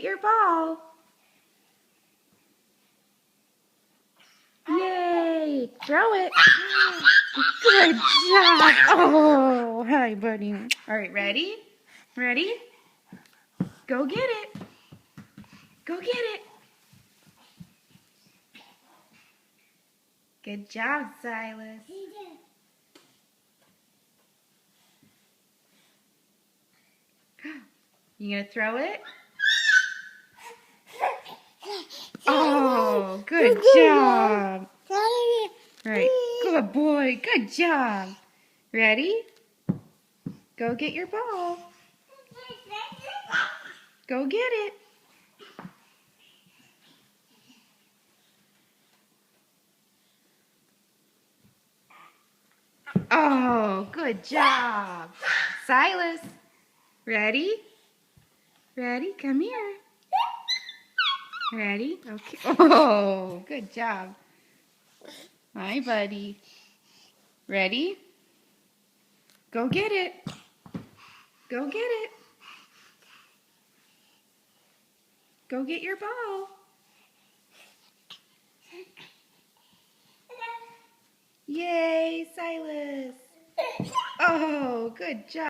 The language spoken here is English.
your ball. Yay! Throw it. Good job. Oh, hi, buddy. All right, ready? Ready? Go get it. Go get it. Good job, Silas. You gonna throw it? Oh, good job. All right, good boy. Good job. Ready? Go get your ball. Go get it. Oh, good job. Silas, ready? Ready? Come here. Ready? Okay. Oh, good job. Hi, buddy. Ready? Go get it. Go get it. Go get your ball. Yay, Silas. Oh, good job.